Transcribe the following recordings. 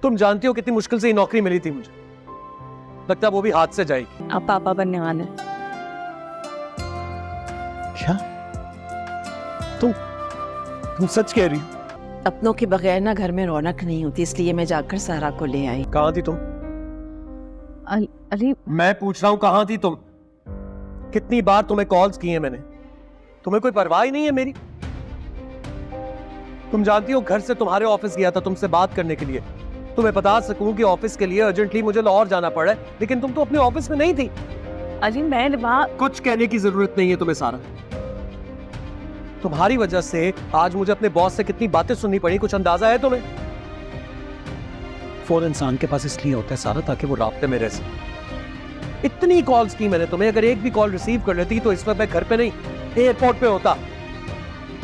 तुम जानती हो कितनी मुश्किल से ये नौकरी मिली थी मुझे। लगता है वो भी हाथ से जाएगी। आप पापा बनने वाले हैं। क्या? तुम सच कह रही हो? अपनों के बगैर ना घर में रौनक नहीं होती, इसलिए मैं जाकर सारा को ले आई। कहाँ थी तुम? अली मैं पूछ रहा हूँ कहाँ थी तुम? कितनी बार तुम्हें कॉल्स की हैं मैंने, तुम्हें कोई परवाह ही नहीं है मेरी? तुम जानती हो घर से तुम्हारे ऑफिस गया था तुमसे बात करने के लिए, तुम्हें बता सकूं कि ऑफिस के लिए अर्जेंटली मुझे लाहौर जाना पड़ा है, लेकिन तुम तो अपने ऑफिस में नहीं थी। अली मैं वहाँ कुछ कहने की जरूरत नहीं है तुम्हें सारा। तुम्हारी वजह से आज मुझे अपने बॉस से कितनी बातें सुननी पड़ी, कुछ अंदाजा है तुम्हें? फोन इंसान के पास इसलिए होता है सारा ताकि वो रास्ते में रह सके। इतनी कॉल्स की मैंने तुम्हें, अगर एक भी कॉल रिसीव कर लेती तो इस वक्त मैं घर पे नहीं एयरपोर्ट पे होता।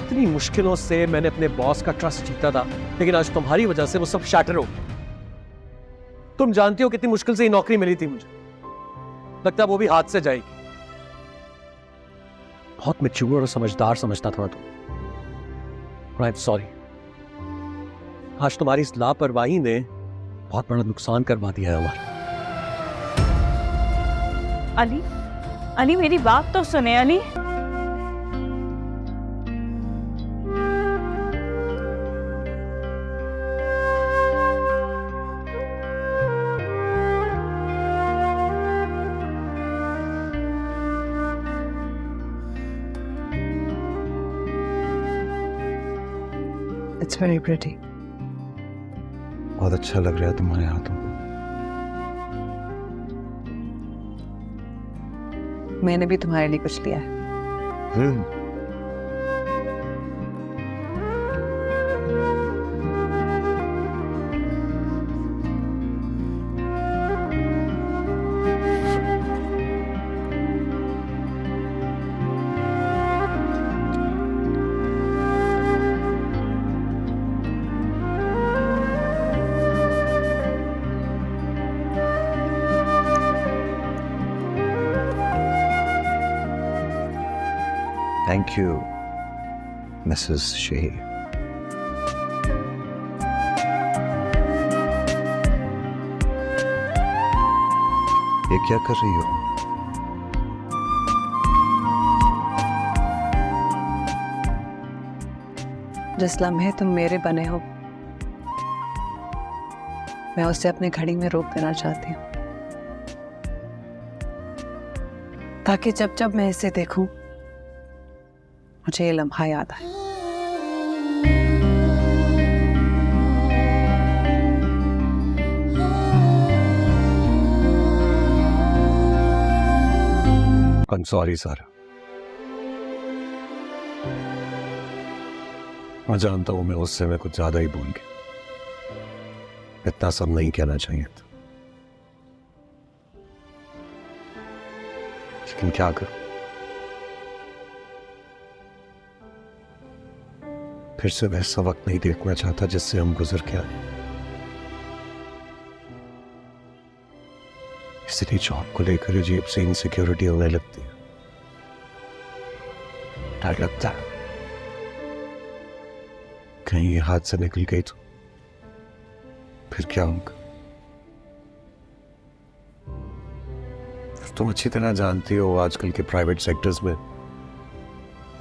इतनी मुश्किलों से मैंने अपने बॉस का ट्रस्ट जीता था, लेकिन आज तुम्हारी वजह से वो सब शैटर हो। तुम जानती हो कितनी मुश्किल से ये नौकरी मिली थी मुझे। लगता है वो भी हाथ से जाएगी। बहुत मैच्योर और समझदार समझता था तुम। I am sorry. आज तुम्हारी इस लापरवाही ने बहुत बड़ा नुकसान करवा दिया है हमारा। अली अली मेरी बात तो सुने अली। It's very pretty. बहुत अच्छा लग रहा है तुम्हारे हाथों को। मैंने भी तुम्हारे लिए कुछ लिया है। थैंक यू मिसेस शेह। ये क्या कर रही हो? जिस लम्हे तुम मेरे बने हो, मैं उसे अपनी घड़ी में रोक देना चाहती हूँ, ताकि जब जब मैं इसे देखूं मुझे ये लम्हा याद आए। आई एम सॉरी सारा। मैं जानता हूं मैं उस समय कुछ ज्यादा ही भूल गया। इतना सब नहीं कहना चाहिए था, लेकिन क्या करूं, फिर से वैसा वक्त नहीं देखना चाहता जिससे हम गुजर के आए। इसलिए जॉब को लेकर अजीब सी इनसिक्योरिटी होने लगती है। डर लगता है कहीं ये हाथ से निकल गई तो फिर क्या होगा। तुम अच्छी तरह जानती हो आजकल के प्राइवेट सेक्टर्स में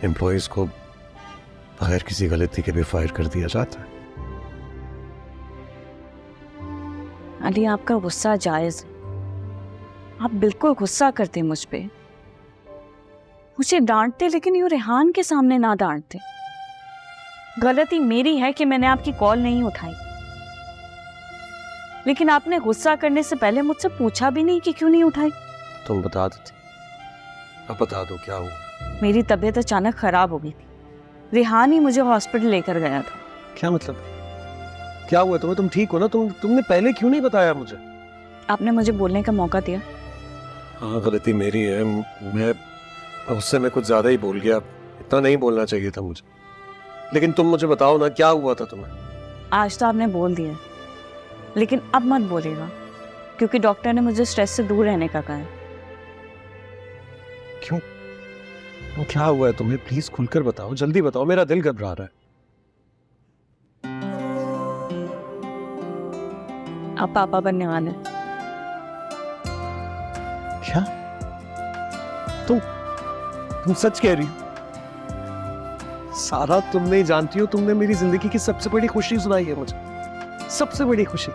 एम्प्लॉयज को बगैर किसी गलती के भी फायर कर दिया जाता है। अली आपका गुस्सा जायज है, आप बिल्कुल गुस्सा करते मुझ पे, मुझे डांटते, लेकिन यूं रेहान के सामने ना डांटते। गलती मेरी है कि मैंने आपकी कॉल नहीं उठाई, लेकिन आपने गुस्सा करने से पहले मुझसे पूछा भी नहीं कि क्यों नहीं उठाई। तुम बता देती। अब बता दो क्या हुआ। मेरी तबीयत अचानक खराब हो गई थी, रेहान ही मुझे हॉस्पिटल लेकर गया था। क्या मतलब? क्या हुआ तुम्हें? तुम ठीक हो ना? तुमने पहले क्यों नहीं बताया मुझे? आपने मुझे बोलने का मौका दिया। हाँ, गलती मेरी है। मैं उससे मैं कुछ ज्यादा ही बोल गया। इतना नहीं बोलना चाहिए था मुझे। लेकिन तुम मुझे बताओ ना, क्या हुआ था तुम्हें? आज तो आपने बोल दिया, लेकिन अब मत बोलेगा, क्योंकि डॉक्टर ने मुझे स्ट्रेस से दूर रहने का कहा है। क्यों? क्या हुआ है तुम्हें? प्लीज खुलकर बताओ, जल्दी बताओ, मेरा दिल घबरा रहा है। आप पापा बनने वाले हैं। क्या तुम सच कह रही हो? सारा तुम नहीं जानती हो, तुमने मेरी जिंदगी की सबसे बड़ी खुशी सुनाई है मुझे, सबसे बड़ी खुशी।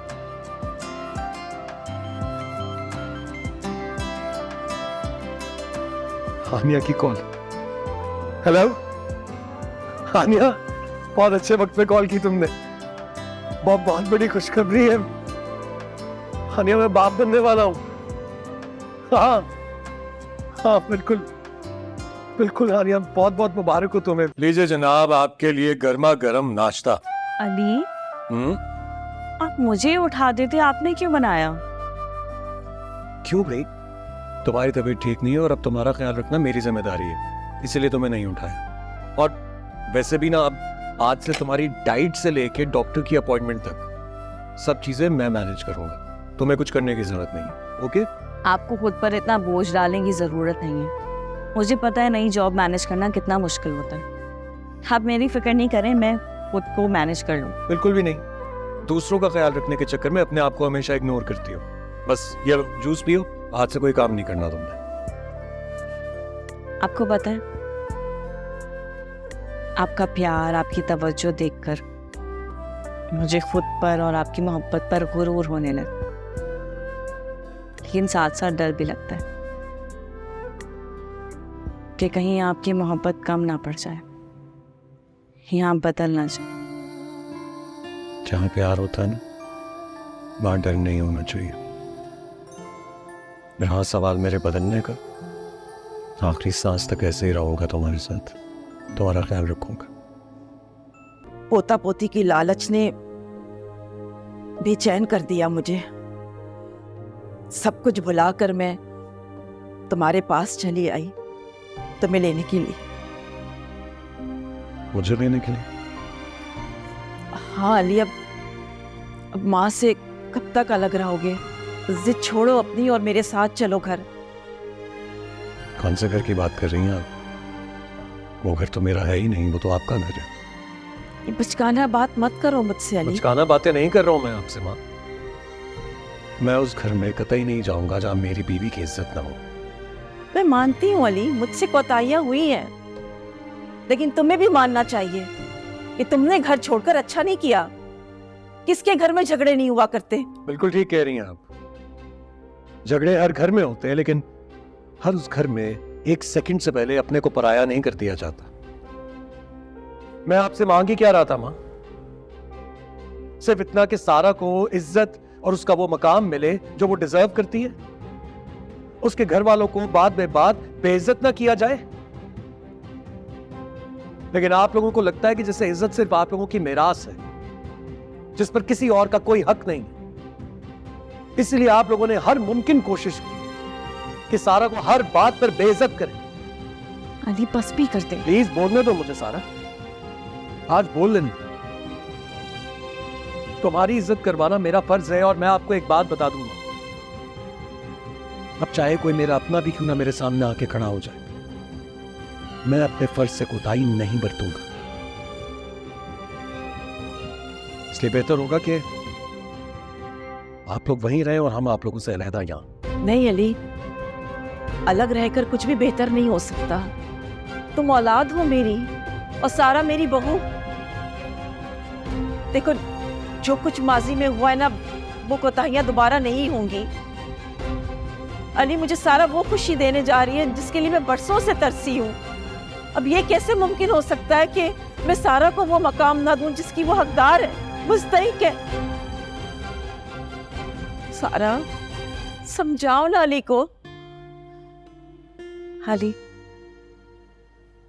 हानिया की कॉल। हेलो हानिया, बहुत अच्छे वक्त पे कॉल की तुमने। बहुत बहुत बड़ी खुशखबरी है हानिया, मैं बाप बनने वाला हूँ। हाँ हाँ बिल्कुल बिल्कुल हानिया, बहुत बहुत मुबारक हो तुम्हें। लीजिए जनाब, आपके लिए गर्मा गर्म नाश्ता। अली, आप मुझे उठा देते, आपने क्यों बनाया? क्यों भाई? तुम्हारी तबीयत ठीक नहीं है और अब तुम्हारा ख्याल रखना मेरी जिम्मेदारी है, इसलिए तुम्हें नहीं उठाया। और वैसे भी ना, अब आज से तुम्हारी डाइट से लेके डॉक्टर की अपॉइंटमेंट तक सब चीजें मैं मैनेज करूंगा, तुम्हें कुछ करने की जरूरत नहीं है। ओके? आपको खुद पर इतना बोझ डालने की जरूरत नहीं है। मुझे पता है नई जॉब मैनेज करना कितना मुश्किल होता है। आप मेरी फिक्र नहीं करें, मैं खुद को मैनेज कर लूँ। बिल्कुल भी नहीं, दूसरों का ख्याल रखने के चक्कर में अपने आप को हमेशा इग्नोर करती हो। बस ये लो, जूस पियो, आज से कोई काम नहीं करना तुमने। आपको पता है, आपका प्यार, आपकी तवज्जो देखकर मुझे खुद पर और आपकी मोहब्बत पर गुरूर होने लगा, लेकिन साथ साथ डर भी लगता है कि कहीं आपकी मोहब्बत कम ना पड़ जाए या आप बदल ना जाए। जहाँ प्यार होता है ना, वहाँ डर नहीं होना चाहिए। रहा सवाल मेरे बदलने का, आखिरी सांस तक ऐसे ही रहूंगा तुम्हारे साथ, तुम्हारा ख्याल रखूंगा। पोता पोती की लालच ने बेचैन कर दिया मुझे। सब कुछ भुलाकर मैं तुम्हारे पास चली आई तुम्हें लेने के लिए। मुझे लेने के लिए? हाँ अली, अब माँ से कब तक अलग रहोगे? जिद छोड़ो अपनी और मेरे साथ चलो घर। कौन से घर की बात कर रही हैं आप? वो घर तो मेरा है ही नहीं, वो तो आपका घर है। ये बचकाना बात मत करो मुझसे अली। बचकाना बातें नहीं कर रहा हूं मैं आपसे माँ। मैं उस घर में कतई नहीं जाऊंगा जहां मेरी बीवी की इज्जत ना हो। मैं मानती हूँ अली, मुझसे कोताहियां हुई हैं, लेकिन तुम्हें भी मानना चाहिए कि तुमने घर छोड़कर अच्छा नहीं किया। किसके घर में झगड़े नहीं हुआ करते? बिल्कुल ठीक कह रही हैं आप, झगड़े हर घर में होते हैं, लेकिन हर उस घर में एक सेकंड से पहले अपने को पराया नहीं कर दिया जाता। मैं आपसे मांग ही क्या रहा था मां? सिर्फ इतना कि सारा को इज्जत और उसका वो मकाम मिले जो वो डिजर्व करती है, उसके घर वालों को बाद में बाद बेइज्जत ना किया जाए। लेकिन आप लोगों को लगता है कि जैसे इज्जत सिर्फ आप लोगों की मिरास है, जिस पर किसी और का कोई हक नहीं। इसलिए आप लोगों ने हर मुमकिन कोशिश की कि सारा को हर बात पर बेइज्जत करें। अली बस भी कर दे। प्लीज बोलने दो मुझे सारा, आज बोल लेने। तुम्हारी इज्जत करवाना मेरा फर्ज है, और मैं आपको एक बात बता दूंगा, अब चाहे कोई मेरा अपना भी क्यों ना मेरे सामने आके खड़ा हो जाए, मैं अपने फर्ज से कोताही नहीं बरतूंगा। इसलिए बेहतर होगा कि आप लोग वहीं रहें और हम आप लोगों से अलहदा यहां। नहीं अली, अलग रहकर कुछ भी बेहतर नहीं हो सकता। तुम औलाद हो मेरी और सारा मेरी बहू। देखो, जो कुछ माजी में हुआ है ना, वो कोताहियां दोबारा नहीं होंगी। अली, मुझे सारा वो खुशी देने जा रही है जिसके लिए मैं बरसों से तरसी हूँ। अब ये कैसे मुमकिन हो सकता है कि मैं सारा को वो मकाम ना दूं जिसकी वो हकदार है, मुस्तहिक है। सारा, समझाओ ना अली को। अली,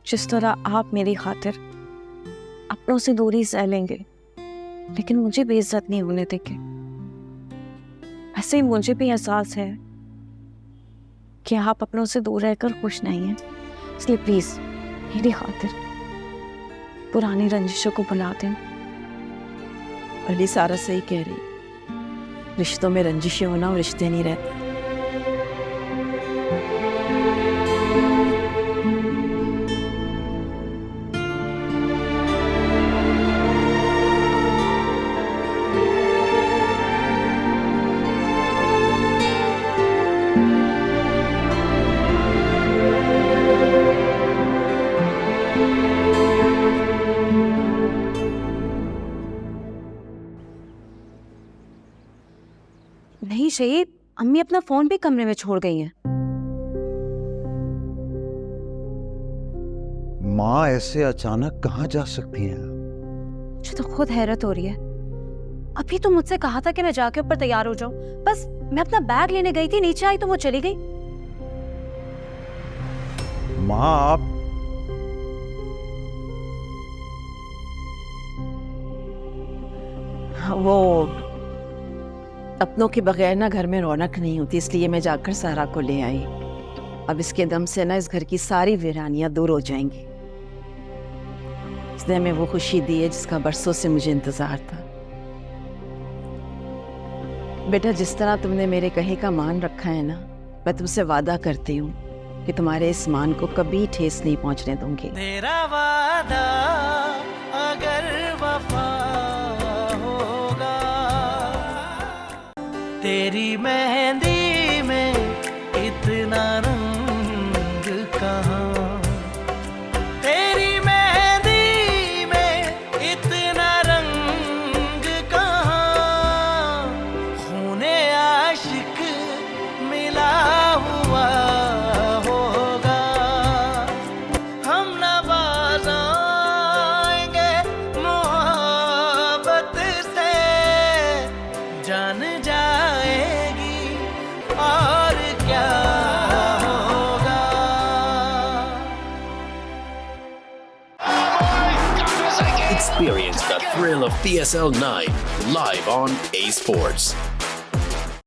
जिस तरह आप मेरी खातिर अपनों से दूरी सह लेंगे, लेकिन मुझे बेइज्जत नहीं होने देंगे, ऐसे ही मुझे भी एहसास है कि आप अपनों से दूर रहकर खुश नहीं हैं। इसलिए प्लीज मेरी खातिर पुरानी रंजिशों को भुला दें। अली, सारा सही कह रही, रिश्तों में रंजिशें होना और रिश्ते नहीं रहते। नहीं शहीद, अम्मी अपना फोन भी कमरे में छोड़ गई हैं। माँ ऐसे अचानक कहाँ जा सकती हैं? मुझे तो खुद हैरत हो रही है। अभी तो मुझसे कहा था कि मैं जाके ऊपर तैयार हो जाऊं, बस मैं अपना बैग लेने गई थी, नीचे आई तो वो चली गई। माँ आप वो अपनों के बगैर ना घर में रौनक नहीं होती, इसलिए मैं जाकर सारा को ले आई। अब इसके दम से ना इस घर की सारी वीरानियां दूर हो जाएंगी। इसने हमें वो खुशी दी है जिसका बरसों से मुझे इंतजार था। बेटा, जिस तरह तुमने मेरे कहे का मान रखा है ना, मैं तुमसे वादा करती हूँ कि तुम्हारे इस मान को कभी ठेस नहीं पहुंचने दूंगी। तेरा वादा अगर वफा होगा, तेरी मेहंदी में इतना रंग कहाँ, तेरी मेहंदी में इतना रंग कहाँ, खूने आशिक मिला हुआ होगा, हम नवाज़ आएंगे मोहब्बत से, जान जाएगी और क्या होगा। Experience the thrill of PSL 9 live on A Sports.